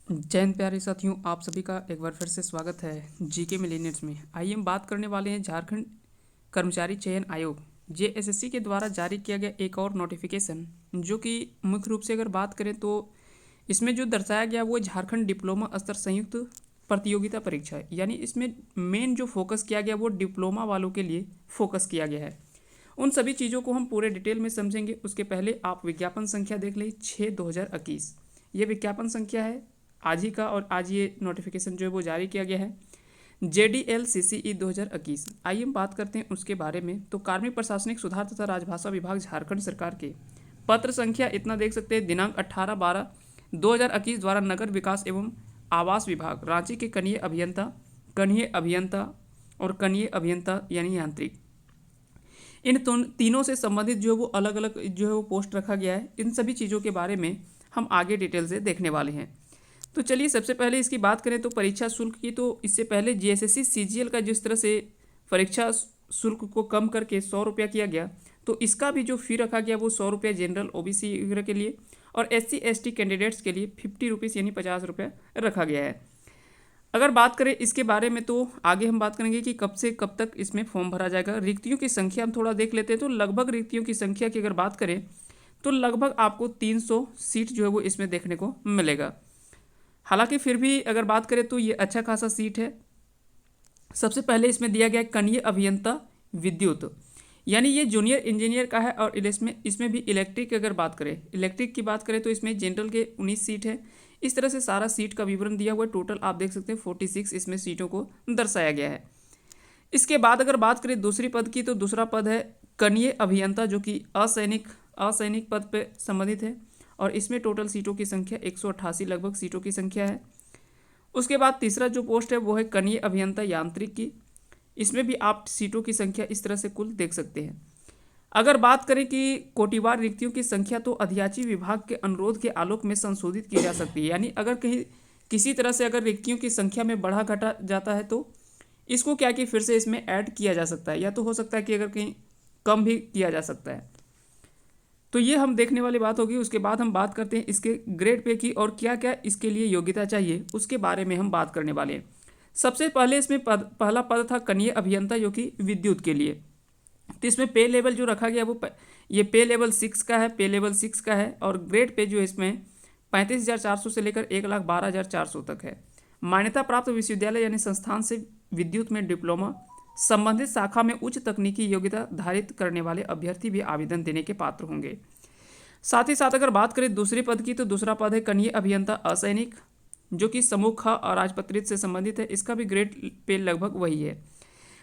जय हिंद प्यारे साथियों, आप सभी का एक बार फिर से स्वागत है जीके मिलेनियर्स में। आइए हम बात करने वाले हैं झारखंड कर्मचारी चयन आयोग जेएसएससी के द्वारा जारी किया गया एक और नोटिफिकेशन, जो कि मुख्य रूप से अगर बात करें तो इसमें जो दर्शाया गया वो झारखंड डिप्लोमा स्तर संयुक्त प्रतियोगिता परीक्षा है। यानी इसमें मेन जो फोकस किया गया वो डिप्लोमा वालों के लिए फोकस किया गया है। उन सभी चीज़ों को हम पूरे डिटेल में समझेंगे। उसके पहले आप विज्ञापन संख्या देख लें 6/2021। ये विज्ञापन संख्या है आज ही का, और आज ये नोटिफिकेशन जो है वो जारी किया गया है JDL-CCE 2021। आइए हम बात करते हैं उसके बारे में। तो कार्मिक प्रशासनिक सुधार तथा राजभाषा विभाग झारखंड सरकार के पत्र संख्या इतना देख सकते हैं, दिनांक 18/12/2021 द्वारा नगर विकास एवं आवास विभाग रांची के कनीय अभियंता और कनीय अभियंता यानी यांत्रिक, इन तीनों से संबंधित जो है वो अलग अलग जो है वो पोस्ट रखा गया है। इन सभी चीज़ों के बारे में हम आगे डिटेल से देखने वाले हैं। तो चलिए सबसे पहले इसकी बात करें तो परीक्षा शुल्क की। तो इससे पहले जीएसएससी सीजीएल का जिस तरह से परीक्षा शुल्क को कम करके 100 रुपया किया गया, तो इसका भी जो फी रखा गया वो 100 रुपया जनरल ओबीसी वगैरह के लिए, और SC ST कैंडिडेट्स के लिए 50 रुपीज़ यानी 50 रुपया रखा गया है। अगर बात करें इसके बारे में तो आगे हम बात करेंगे कि कब से कब तक इसमें फॉर्म भरा जाएगा। रिक्तियों की संख्या हम थोड़ा देख लेते हैं। तो लगभग रिक्तियों की संख्या की अगर बात करें तो लगभग आपको 300 सीट जो है वो इसमें देखने को मिलेगा। हालांकि फिर भी अगर बात करें तो ये अच्छा खासा सीट है। सबसे पहले इसमें दिया गया कनीय अभियंता विद्युत, यानी ये जूनियर इंजीनियर का है। और इसमें भी इलेक्ट्रिक की अगर बात करें, इलेक्ट्रिक की बात करें तो इसमें जनरल के 19 सीट है। इस तरह से सारा सीट का विवरण दिया हुआ है। टोटल आप देख सकते हैं 46 इसमें सीटों को दर्शाया गया है। इसके बाद अगर बात करें दूसरी पद की, तो दूसरा पद है कनीय अभियंता, जो कि असैनिक पद पर संबंधित है, और इसमें टोटल सीटों की संख्या 188 लगभग सीटों की संख्या है। उसके बाद तीसरा जो पोस्ट है वो है कनीय अभियंता यांत्रिक की। इसमें भी आप सीटों की संख्या इस तरह से कुल देख सकते हैं। अगर बात करें कि कोटिवार रिक्तियों की संख्या, तो अधियाची विभाग के अनुरोध के आलोक में संशोधित की जा सकती है। यानी अगर कहीं किसी तरह से अगर रिक्तियों की संख्या में बढ़ा घटा जाता है तो इसको क्या कि फिर से इसमें ऐड किया जा सकता है, या तो हो सकता है कि अगर कहीं कम भी किया जा सकता है। तो ये हम देखने वाली बात होगी। उसके बाद हम बात करते हैं इसके ग्रेड पे की, और क्या क्या इसके लिए योग्यता चाहिए उसके बारे में हम बात करने वाले हैं। सबसे पहले इसमें पहला पद था कनीय अभियंता, जो कि विद्युत के लिए। तो इसमें पे लेवल जो रखा गया वो ये पे लेवल 6 का है, पे लेवल 6 का है। और ग्रेड पे जो इसमें 35,400 से लेकर 1,12,400 तक है। मान्यता प्राप्त विश्वविद्यालय यानी संस्थान से विद्युत में डिप्लोमा संबंधित शाखा में उच्च तकनीकी योग्यता धारित करने वाले अभ्यर्थी भी आवेदन देने के पात्र होंगे। साथ ही साथ अगर बात करें दूसरे पद की, तो दूसरा पद है कनीय अभियंता असैनिक, जो कि समूह ख और राजपत्रित से संबंधित है। इसका भी ग्रेड पे लगभग वही है।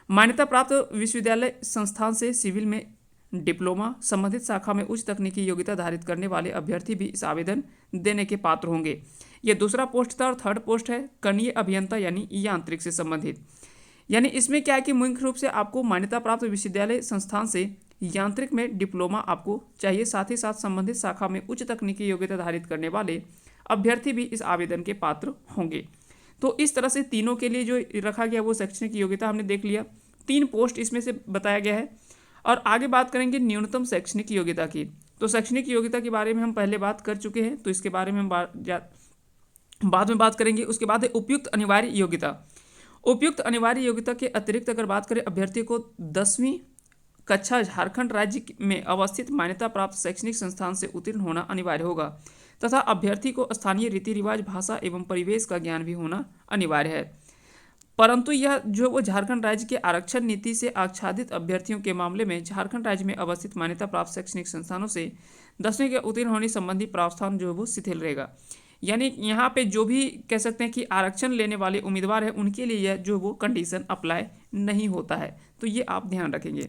मान्यता प्राप्त विश्वविद्यालय संस्थान से सिविल में डिप्लोमा संबंधित शाखा में उच्च तकनीकी योग्यता धारित करने वाले अभ्यर्थी भी इस आवेदन देने के पात्र होंगे। यह दूसरा पोस्ट था। और थर्ड पोस्ट है कनीय अभियंता यानी यांत्रिक से संबंधित। यानी इसमें क्या है कि मुख्य रूप से आपको मान्यता प्राप्त विश्वविद्यालय संस्थान से यांत्रिक में डिप्लोमा आपको चाहिए। साथ ही साथ संबंधित शाखा में उच्च तकनीकी योग्यता धारित करने वाले अभ्यर्थी भी इस आवेदन के पात्र होंगे। तो इस तरह से तीनों के लिए जो रखा गया वो शैक्षणिक योग्यता हमने देख लिया। 3 पोस्ट इसमें से बताया गया है। और आगे बात करेंगे न्यूनतम शैक्षणिक योग्यता की। तो शैक्षणिक योग्यता के बारे में हम पहले बात कर चुके हैं, तो इसके बारे में हम बाद में बात करेंगे। उसके बाद है उपयुक्त अनिवार्य योग्यता। उपयुक्त अनिवार्य योग्यता के अतिरिक्त अगर बात करें, अभ्यर्थी को 10वीं कक्षा झारखंड राज्य में अवस्थित मान्यता प्राप्त शैक्षणिक संस्थान से उत्तीर्ण होना अनिवार्य होगा, तथा अभ्यर्थी को स्थानीय रीति रिवाज, भाषा एवं परिवेश का ज्ञान भी होना अनिवार्य है। परंतु यह जो वो झारखंड राज्य के आरक्षण नीति से आच्छादित अभ्यर्थियों के मामले में झारखंड राज्य में अवस्थित मान्यता प्राप्त शैक्षणिक संस्थानों से 10वीं के उत्तीर्ण होने संबंधी प्रावधान जो है वो शिथिल रहेगा। यानी यहाँ पे जो भी कह सकते हैं कि आरक्षण लेने वाले उम्मीदवार हैं उनके लिए यह जो वो कंडीशन अप्लाई नहीं होता है। तो ये आप ध्यान रखेंगे।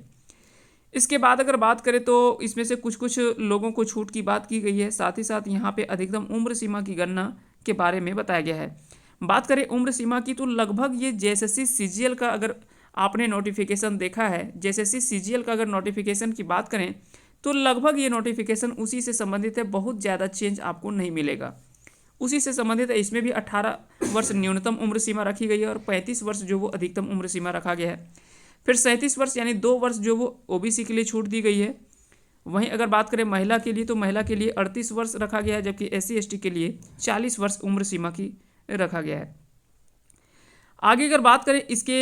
इसके बाद अगर बात करें तो इसमें से कुछ लोगों को छूट की बात की गई है। साथ ही साथ यहाँ पे अधिकतम उम्र सीमा की गणना के बारे में बताया गया है। बात करें उम्र सीमा की, तो लगभग ये जेएसएससी सीजीएल का अगर आपने नोटिफिकेशन देखा है, जेएसएससी सीजीएल का अगर नोटिफिकेशन की बात करें तो लगभग ये नोटिफिकेशन उसी से संबंधित है। बहुत ज़्यादा चेंज आपको नहीं मिलेगा, उसी से संबंधित है। इसमें भी 18 वर्ष न्यूनतम उम्र सीमा रखी गई है, और 35 वर्ष जो वो अधिकतम उम्र सीमा रखा गया है। फिर 37 वर्ष यानी 2 वर्ष जो वो ओबीसी के लिए छूट दी गई है। वहीं अगर बात करें महिला के लिए, तो महिला के लिए 38 वर्ष रखा गया है, जबकि SC ST के लिए 40 वर्ष उम्र सीमा की रखा गया है। आगे अगर बात करें इसके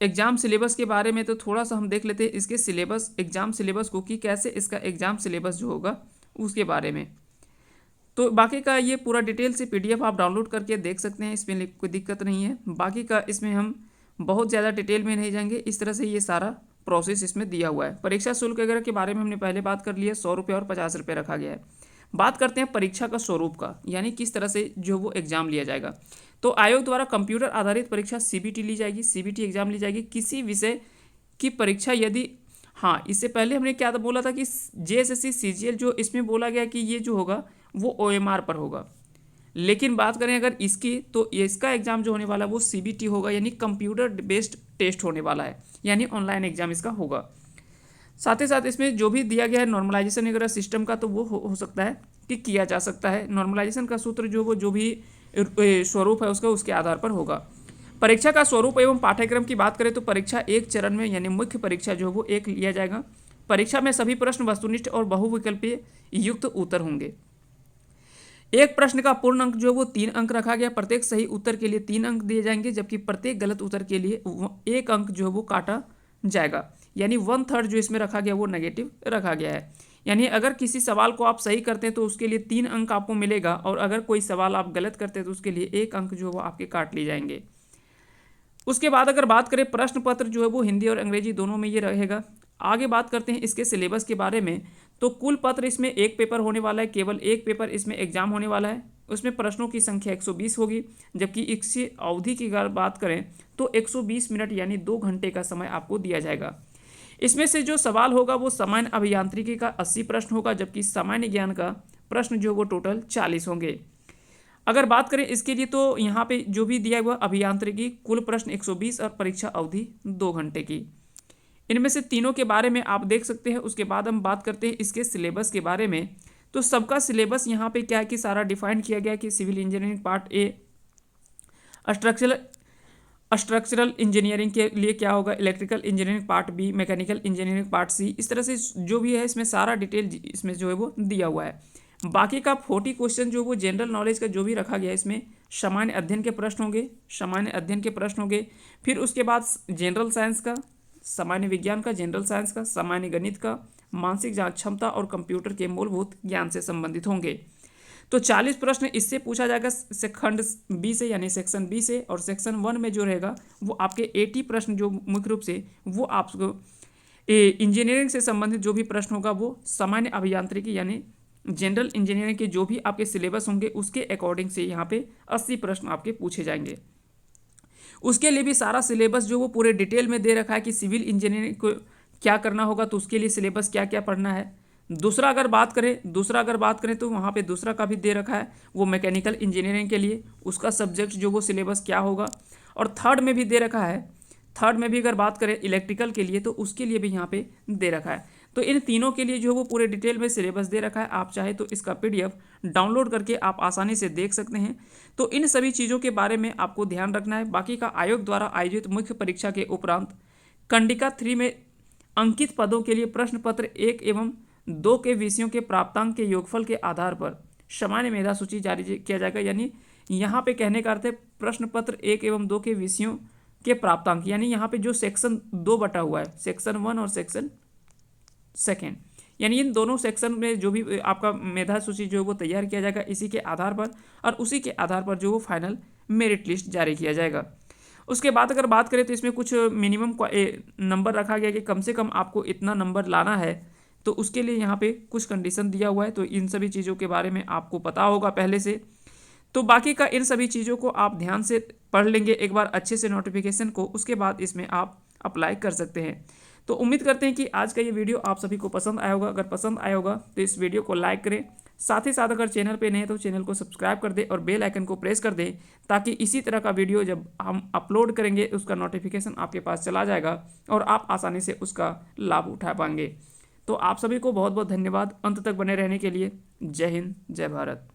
एग्जाम सिलेबस के बारे में तो थोड़ा सा हम देख लेते हैं इसके सिलेबस, एग्जाम सिलेबस को कि कैसे इसका एग्जाम सिलेबस जो होगा उसके बारे में। तो बाकी का ये पूरा डिटेल से पीडीएफ आप डाउनलोड करके देख सकते हैं, इसमें कोई दिक्कत नहीं है। बाकी का इसमें हम बहुत ज़्यादा डिटेल में नहीं जाएंगे, इस तरह से ये सारा प्रोसेस इसमें दिया हुआ है। परीक्षा शुल्क वगैरह के बारे में हमने पहले बात कर लिया, 100 रुपये और 50 रुपये रखा गया है। बात करते हैं परीक्षा का स्वरूप का, यानी किस तरह से जो वो एग्जाम लिया जाएगा। तो आयोग द्वारा कंप्यूटर आधारित परीक्षा सीबीटी ली जाएगी, सीबीटी एग्जाम ली जाएगी। किसी विषय की परीक्षा यदि, हाँ इससे पहले हमने क्या बोला था कि जेएसएससी सीजीएल जो इसमें बोला गया कि ये जो होगा वो ओएमआर पर होगा, लेकिन बात करें अगर इसकी तो इसका एग्जाम जो होने वाला है वो सीबीटी होगा, यानी कंप्यूटर बेस्ड टेस्ट होने वाला है, यानी ऑनलाइन एग्जाम इसका होगा। साथ ही साथ इसमें जो भी दिया गया है नॉर्मलाइजेशन वगैरह सिस्टम का, तो वो हो सकता है कि किया जा सकता है। नॉर्मलाइजेशन का सूत्र जो भी स्वरूप है उसका, उसके आधार पर होगा। परीक्षा का स्वरूप एवं पाठ्यक्रम की बात करें तो परीक्षा एक चरण में, यानी मुख्य परीक्षा जो वो एक लिया जाएगा। परीक्षा में सभी प्रश्न वस्तुनिष्ठ और बहुविकल्पीय युक्त उत्तर होंगे। एक प्रश्न का पूर्ण अंक जो वो 3 अंक रखा गया, प्रत्येक सही उत्तर के लिए 3 अंक दिए जाएंगे, जबकि प्रत्येक गलत उत्तर के लिए 1 अंक जो है वो काटा जाएगा, यानी 1/3 जो इसमें रखा गया वो नेगेटिव रखा गया है। यानी अगर किसी सवाल को आप सही करते हैं तो उसके लिए 3 अंक आपको मिलेगा, और अगर कोई सवाल आप गलत करते हैं तो उसके लिए 1 अंक जो है वो आपके काट लिए जाएंगे। उसके बाद अगर बात करें प्रश्न पत्र जो है वो हिंदी और अंग्रेजी दोनों में ये रहेगा। आगे बात करते हैं इसके सिलेबस के बारे में। तो कुल पत्र इसमें 1 पेपर होने वाला है, केवल 1 पेपर इसमें एग्जाम होने वाला है। उसमें प्रश्नों की संख्या 120 होगी, जबकि इसकी अवधि की अगर बात करें तो 120 मिनट यानी 2 घंटे का समय आपको दिया जाएगा। इसमें से जो सवाल होगा वो सामान्य अभियांत्रिकी का 80 प्रश्न होगा, जबकि सामान्य ज्ञान का प्रश्न जो वो टोटल 40 होंगे। अगर बात करें इसके लिए तो यहाँ पे जो भी दिया हुआ अभियांत्रिकी कुल प्रश्न 120 और परीक्षा अवधि 2 घंटे की। इनमें से तीनों के बारे में आप देख सकते हैं। उसके बाद हम बात करते हैं इसके सिलेबस के बारे में। तो सबका सिलेबस यहाँ पे क्या है कि सारा डिफाइन किया गया कि civil engineering part A, structural engineering के लिए क्या होगा, electrical engineering part B, mechanical engineering part C, इस तरह से जो भी है इसमें सारा डिटेल इसमें जो है वो दिया हुआ है। बाकी का 40 क्वेश्चन जो वो जनरल नॉलेज का जो भी रखा गया है, इसमें सामान्य अध्ययन के प्रश्न होंगे, सामान्य अध्ययन के प्रश्न होंगे। फिर उसके बाद जनरल साइंस का, सामान्य विज्ञान का, जनरल साइंस का, सामान्य गणित का, मानसिक जांच क्षमता और कंप्यूटर के मूलभूत ज्ञान से संबंधित होंगे। तो 40 प्रश्न इससे पूछा जाएगा खंड बी से, यानी सेक्शन बी से। और सेक्शन 1 में जो रहेगा वो आपके 80 प्रश्न जो मुख्य रूप से वो आपको इंजीनियरिंग से संबंधित जो भी प्रश्न होगा वो सामान्य अभियांत्रिकी यानी जनरल इंजीनियरिंग के जो भी आपके सिलेबस होंगे उसके अकॉर्डिंग से यहाँ पे 80 प्रश्न आपके पूछे जाएंगे। उसके लिए भी सारा सिलेबस जो वो पूरे डिटेल में दे रखा है कि सिविल इंजीनियरिंग को क्या करना होगा, तो उसके लिए सिलेबस क्या क्या पढ़ना है। दूसरा अगर बात करें तो वहाँ पे दूसरा का भी दे रखा है, वो मैकेनिकल इंजीनियरिंग के लिए उसका सब्जेक्ट जो वो सिलेबस क्या होगा। और थर्ड में भी दे रखा है, थर्ड में भी अगर बात करें इलेक्ट्रिकल के लिए तो उसके लिए भी यहाँ पे दे रखा है। तो इन तीनों के लिए जो वो पूरे डिटेल में सिलेबस दे रखा है। आप चाहे तो इसका पीडीएफ डाउनलोड करके आप आसानी से देख सकते हैं। तो इन सभी चीज़ों के बारे में आपको ध्यान रखना है। बाकी का आयोग द्वारा आयोजित मुख्य परीक्षा के उपरांत कंडिका 3 में अंकित पदों के लिए प्रश्न पत्र 1 एवं 2 के विषयों के प्राप्तांक के योगफल के आधार पर सामान्य मेधा सूची जारी किया जाएगा। यानी यहाँ पे कहने का अर्थ है प्रश्न पत्र 1 एवं 2 के विषयों के प्राप्तांक, यानी यहाँ पे जो सेक्शन 2 बटा हुआ है, सेक्शन 1 और सेक्शन 2, यानी इन दोनों सेक्शन में जो भी आपका मेधा सूची जो है वो तैयार किया जाएगा इसी के आधार पर, और उसी के आधार पर जो वो फाइनल मेरिट लिस्ट जारी किया जाएगा। उसके बाद अगर बात करें तो इसमें कुछ मिनिमम नंबर रखा गया कि कम से कम आपको इतना नंबर लाना है, तो उसके लिए यहाँ पे कुछ कंडीशन दिया हुआ है। तो इन सभी चीज़ों के बारे में आपको पता होगा पहले से। तो बाकी का इन सभी चीज़ों को आप ध्यान से पढ़ लेंगे एक बार अच्छे से नोटिफिकेशन को, उसके बाद इसमें आप अप्लाई कर सकते हैं। तो उम्मीद करते हैं कि आज का ये वीडियो आप सभी को पसंद आया होगा। अगर पसंद आया होगा तो इस वीडियो को लाइक करें, साथ ही साथ अगर चैनल पे नए हैं तो चैनल को सब्सक्राइब कर दें और बेल आइकन को प्रेस कर दें, ताकि इसी तरह का वीडियो जब हम अपलोड करेंगे उसका नोटिफिकेशन आपके पास चला जाएगा और आप आसानी से उसका लाभ उठा पाएंगे। तो आप सभी को बहुत बहुत धन्यवाद अंत तक बने रहने के लिए। जय हिंद, जय भारत।